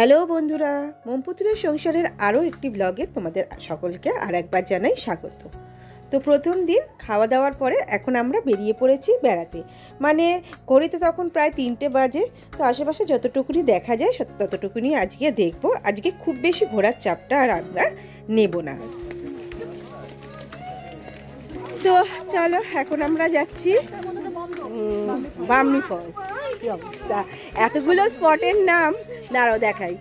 Hello বন্ধুরা, মমপুতুলের সংসারের আরও একটি ব্লগে তোমাদের সকলকে আর একবার জানাই স্বাগত। তো প্রথম দিন খাওয়া দাওয়ার পরে এখন আমরা বেরিয়ে পড়েছি বেড়াতে। মানে ঘড়িতে তখন প্রায় 3টে বাজে। তো আশেপাশে যতটুকুনি দেখা যায় ততটুকুনি আজকে দেখব। আজকে খুব বেশি ঘোরার চাপটা আর আমরা নেব না। তো চলো এখন আমরা যাচ্ছি বামনি ফলস। কি অবস্থা, এতগুলো স্পটের নাম দাঁড়াও দেখাই।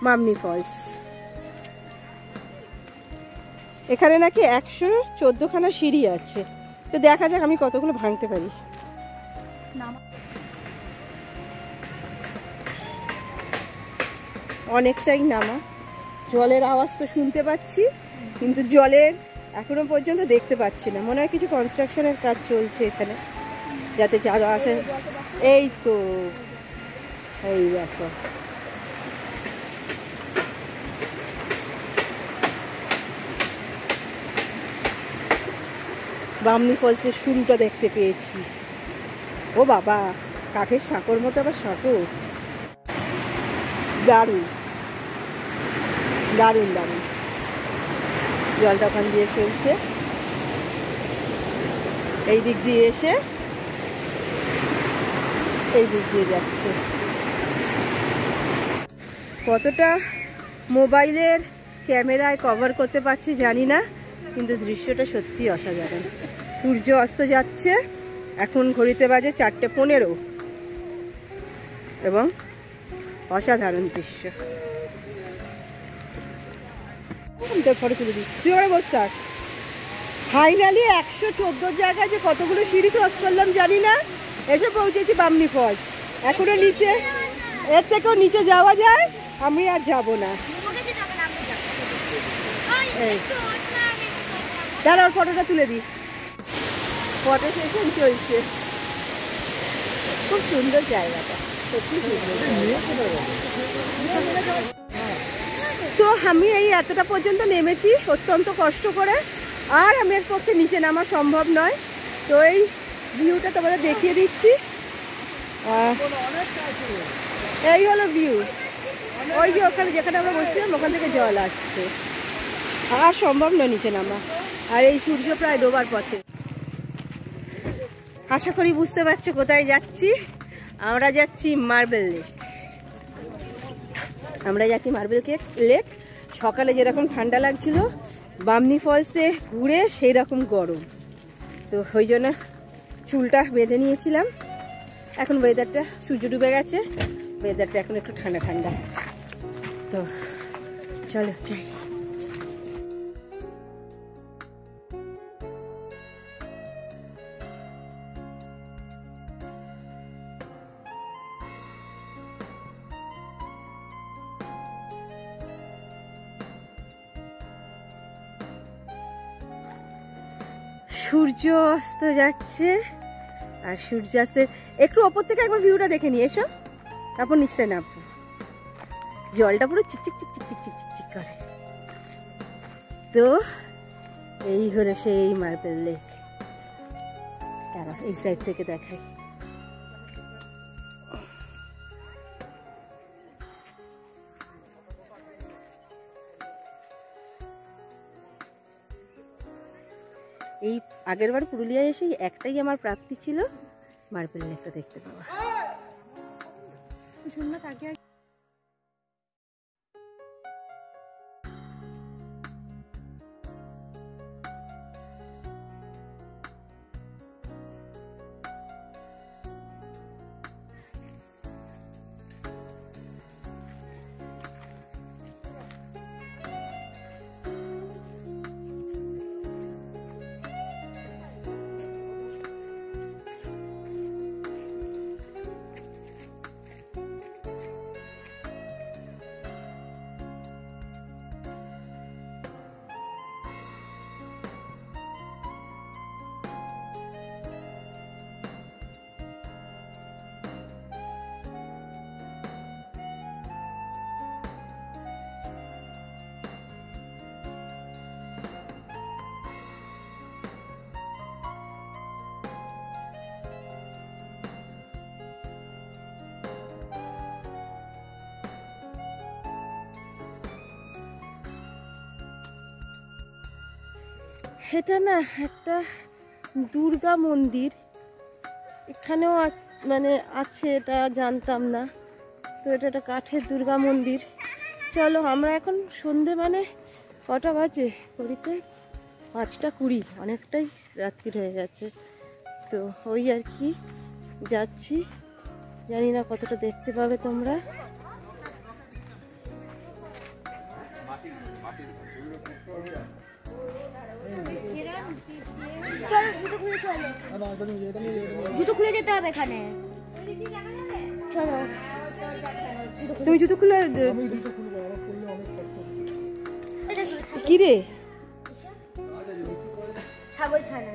বামনি ফলস, এখানে নাকি 114খানা সিঁড়ি আছে। তো দেখা যাক আমি কতগুলো ভাঙতে পারি। অনেকটাই নামা, জলের আওয়াজ তো শুনতে পাচ্ছি, কিন্তু জলের এখনো পর্যন্ত দেখতে পাচ্ছি না। মনে হয় কিছু কনস্ট্রাকশনের কাজ চলছে এখানে, যাতে যারা আসে। এই তো এই দেখো, বামনি ফলসের শুরুটা দেখতে পেয়েছি। ও বাবা, কাঠের সাঁকোর মতো আবার সাঁকো, দারুণ দারুণ দারুণ। জলটা ওখান দিয়ে ফেলছে, এই দিক দিয়ে এসে এই দিক দিয়ে যাচ্ছে। কতটা মোবাইলের ক্যামেরায় কভার করতে পারছি জানি না, কিন্তু দৃশ্যটা সত্যি অসাধারণ। সূর্য অস্ত যাচ্ছে, এখন ঘড়িতে বাজে 4:15 এবং অসাধারণ দৃশ্য। ফটো তুলে দিই, তুই ওরা বস থাক। ফাইনালি 114 জায়গায় যে কতগুলো সিঁড়ি ক্রস করলাম জানি না, এসে পৌঁছেছি বামনি ফলস। এখনো নিচে, এর থেকেও নিচে যাওয়া যায়, আমি আর যাব না। দাঁড়া, ওর ফটোটা তুলে দিই। ফটো সেশন চলছে। খুব সুন্দর জায়গাটা, সত্যি সুন্দর। তো আমি এই এতটা পর্যন্ত নেমেছি অত্যন্ত কষ্ট করে, আর আমি এর পক্ষে নিচে নামা সম্ভব নয়। তো এই ভিউটা তোমাদের দেখিয়ে দিচ্ছি। এই হলো ভিউ। ওই যে ওখানে যেখানে আমরা বসছিলাম ওখান থেকে জল আসছে, আর সম্ভব নয় নিচে নামা। আর এই সূর্য প্রায় ডোবার পথে। আশা করি বুঝতে পারছো কোথায় যাচ্ছি। আমরা যাচ্ছি মার্বেল লেক। আমরা যাচ্ছি মার্বেল লেক। সকালে যেরকম ঠান্ডা লাগছিল, বামনি ফলসে ঘুরে সেই রকম গরম। তো ওই জন্য চুলটা বেঁধে নিয়েছিলাম। এখন ওয়েদারটা, সূর্য ডুবে গেছে, ওয়েদারটা এখন একটু ঠান্ডা ঠান্ডা। তো চলো যাই। সূর্য অস্ত যাচ্ছে, আর সূর্যাস্তের একটু ওপর থেকে একবার ভিউটা দেখে নিয়ে এসো, তারপর নিচটা নামবো। জলটা পুরো চিকচিক চিকচিক চিকচিক চিকচিক করে। তো এই হলো সেই মার্বেল লেক। এই সাইড থেকে দেখাই। এই আগেরবার পুরুলিয়ায় এসে একটাই আমার প্রাপ্তি ছিল, মার্বেল লেকটা দেখতে পাওয়া। এটা না একটা দুর্গা মন্দির, এখানেও মানে আছে, এটা জানতাম না। তো এটা একটা কাঠের দুর্গা মন্দির। চলো আমরা এখন সন্ধে মানে কটা বাজে ঘড়িতে 5:20, অনেকটাই রাত্রি হয়ে গেছে। তো ওই আর কি যাচ্ছি, জানি না কতটা দেখতে পাবে তোমরা। জুতো খুলে যেতে হবে এখানে। চলো তুমি জুতো খুলে কি রে? ছাগল ছানা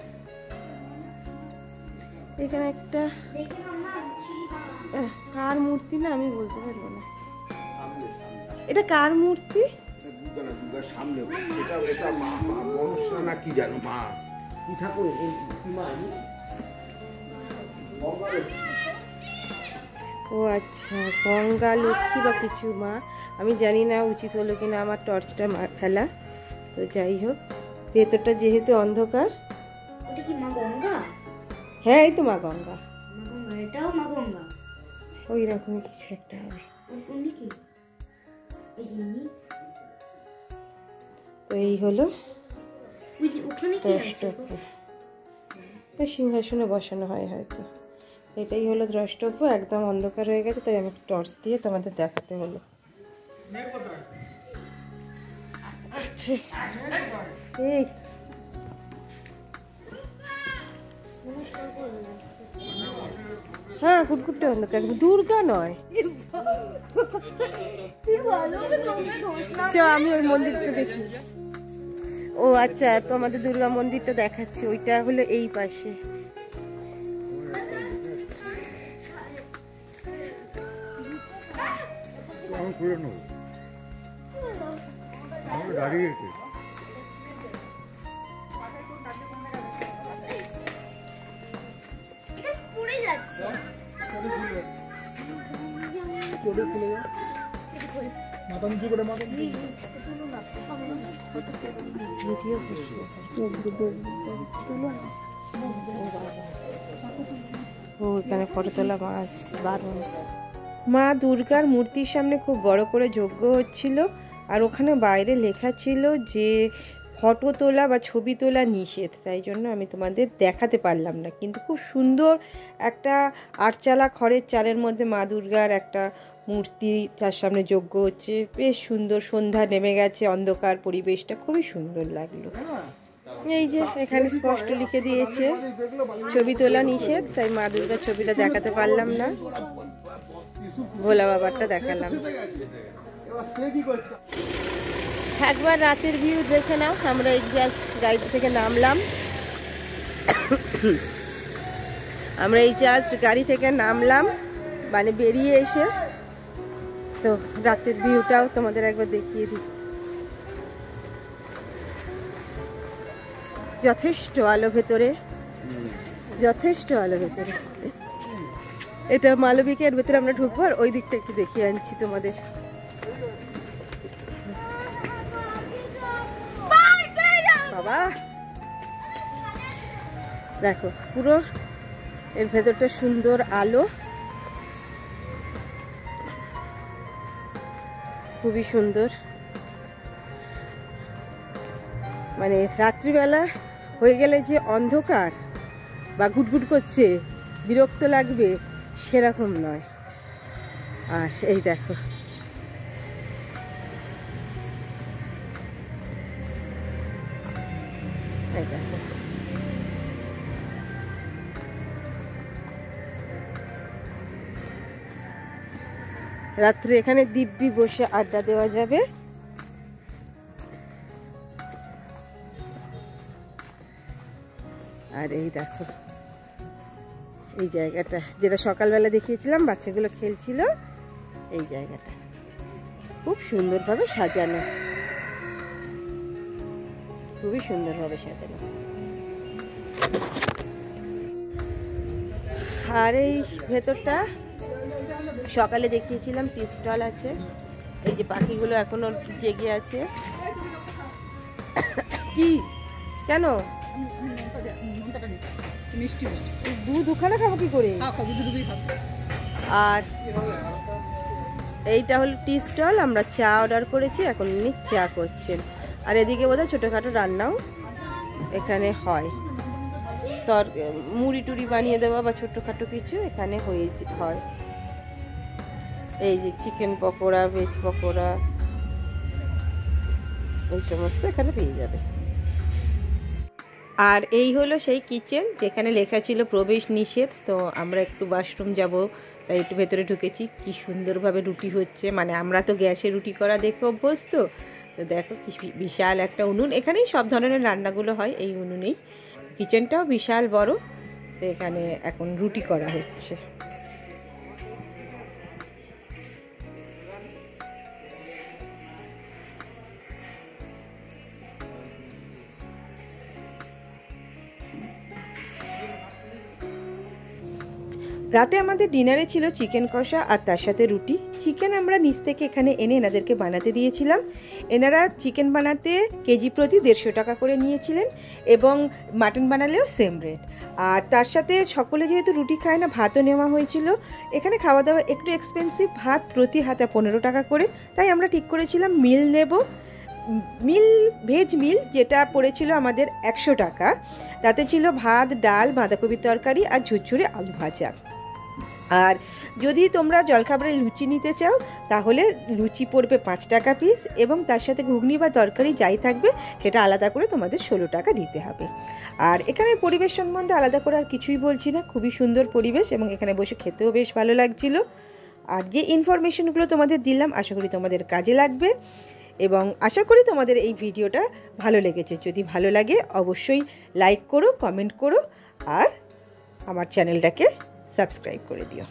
এখানে একটা কার মূর্তি না, আমি বলতে পারবো না এটা কার মূর্তি। সামনে এটা মা মনসা না কি জানো, মা কি ঠাকুর কি মা? ও আচ্ছা, গঙ্গা লক্ষ্মী বা কিছু মা, আমি জানি না উচিত হলো কিনা আমার টর্চটা ফেলা। তো যাই হোক, ভেতরটা যেহেতু অন্ধকার। ওটা কি মা গঙ্গা? হ্যাঁ এই তো মা গঙ্গা, এটাও মা গঙ্গা, ওই রকমই কিছু একটা হবে। উনি কি এই জিনি? তো এই হলো ওখানে কি আছে? সিংহাসনে বসানো হয় হয়তো। এটাই হলো দ্রষ্টব্য, একদম অন্ধকার হয়ে গেছে, তাই আমি টর্চ দিয়ে তোমাদের দেখাতে হলো। আচ্ছা এই হ্যাঁ, কুটকুটটা অন্ধকার, দুর্গা নয়। আমি ওই মন্দিরটা দেখি। ও আচ্ছা, তো আমাদের দুর্গা মন্দিরটা দেখাচ্ছি, ওইটা হলো এই পাশে। ওখানে ফটো তোলা মা দুর্গার মূর্তির সামনে খুব বড় করে যজ্ঞ হচ্ছিল, আর ওখানে বাইরে লেখা ছিল যে ফটো তোলা বা ছবি তোলা নিষেধ, তাই জন্য আমি তোমাদের দেখাতে পারলাম না। কিন্তু খুব সুন্দর একটা আটচালা খড়ের চালের মধ্যে মা দুর্গার একটা মূর্তি, তার সামনে যজ্ঞ হচ্ছে, বেশ সুন্দর। সন্ধ্যা নেমে গেছে, অন্ধকার পরিবেশটা খুবই সুন্দর লাগলো। এই যে এখানে স্পষ্ট লিখে দিয়েছে ছবি তোলা নিষেধ, তাই মা দুর্গার ছবিটা দেখাতে পারলাম না, ভোলা বাবারটা দেখালাম। একবার রাতের ভিউ দেখে নাও। আমরা এই জাস্ট গাড়ি থেকে নামলাম, মানে বেরিয়ে এসে। তো রাতের ভিউটাও তোমাদের একবার দেখিয়ে দিই। যথেষ্ট আলো ভেতরে, যথেষ্ট আলো ভেতরে। এটা মালবিকের ভেতরে আমরা ঢুকবো, আর ওই দিকটা একটু দেখিয়ে আনছি তোমাদের। বাবা দেখো, পুরো এর ভেতরটা সুন্দর আলো, খুবই সুন্দর। মানে রাত্রিবেলা হয়ে গেলে যে অন্ধকার বা গুটগুট করছে, বিরক্ত লাগবে, সেরকম নয়। আর এই দেখো, এই দেখো রাত্রে এখানে দিব্যি বসে আড্ডা দেওয়া যাবে। আর এই দেখো এই জায়গাটা, যেটা সকালবেলা দেখিয়েছিলাম বাচ্চাগুলো খেলছিল, এই জায়গাটা খুব সুন্দরভাবে সাজানো, খুবই সুন্দরভাবে সাজানো। আর এই ভেতরটা সকালে দেখিয়েছিলাম, টি স্টল আছে। এই যে পাখিগুলো এখনো জেগে আছে। কি কেন? মিষ্টি মিষ্টি দুধ দুখানা খাবো কি করে? দুধই খাবো। আর এইটা হলো টি স্টল, আমরা চা অর্ডার করেছি, এখন উনি চা করছেন। আর এদিকে বোধহয় ছোটোখাটো রান্নাও এখানে হয়, মুড়ি টুড়ি বানিয়ে দেওয়া বা ছোটোখাটো কিছু এখানে হয়। এই যে চিকেন পকোড়া, ভেজ পকোড়া, এই সমস্ত এখানে পেয়ে যাবে। আর এই হলো সেই কিচেন যেখানে লেখা ছিল প্রবেশ নিষেধ। তো আমরা একটু ওয়াশরুম যাব, তাই একটু ভেতরে ঢুকেছি। কি সুন্দরভাবে রুটি হচ্ছে, মানে আমরা তো গ্যাসে রুটি করা দেখে অভ্যস্ত। তো দেখো কি বিশাল একটা উনুন, এখানেই সব ধরনের রান্নাগুলো হয় এই উনুনেই। কিচেনটাও বিশাল বড়। তো এখানে এখন রুটি করা হচ্ছে। রাতে আমাদের ডিনারে ছিল চিকেন কষা আর তার সাথে রুটি। চিকেন আমরা নিচ থেকে এখানে এনে এনাদেরকে বানাতে দিয়েছিলাম। এনারা চিকেন বানাতে কেজি প্রতি 150 টাকা করে নিয়েছিলেন, এবং মাটন বানালেও সেম রেট। আর তার সাথে সকলে যেহেতু রুটি খায় না, ভাতও নেওয়া হয়েছিল। এখানে খাওয়া দাওয়া একটু এক্সপেন্সিভ, ভাত প্রতি হাতে 15 টাকা করে। তাই আমরা ঠিক করেছিলাম মিল নেব। ভেজ মিল যেটা পড়েছিল আমাদের 100 টাকা। তাতে ছিল ভাত, ডাল, বাঁধাকপির তরকারি আর ঝুরঝুরে আলু ভাজা। আর যদি তোমরা জলখাবারে লুচি নিতে চাও তাহলে লুচি পড়বে 5 টাকা পিস, এবং তার সাথে ঘুগনি বা তরকারি যাই থাকবে সেটা আলাদা করে তোমাদের 16 টাকা দিতে হবে। আর এখানের পরিবেশ সম্বন্ধে আলাদা করে আর কিছুই বলছি না, খুবই সুন্দর পরিবেশ, এবং এখানে বসে খেতেও বেশ ভালো লাগছিল। আর যে ইনফরমেশনগুলো তোমাদের দিলাম আশা করি তোমাদের কাজে লাগবে, এবং আশা করি তোমাদের এই ভিডিওটা ভালো লেগেছে। যদি ভালো লাগে অবশ্যই লাইক করো, কমেন্ট করো, আর আমার চ্যানেলটাকে সাবস্ক্রাইব করে দিও।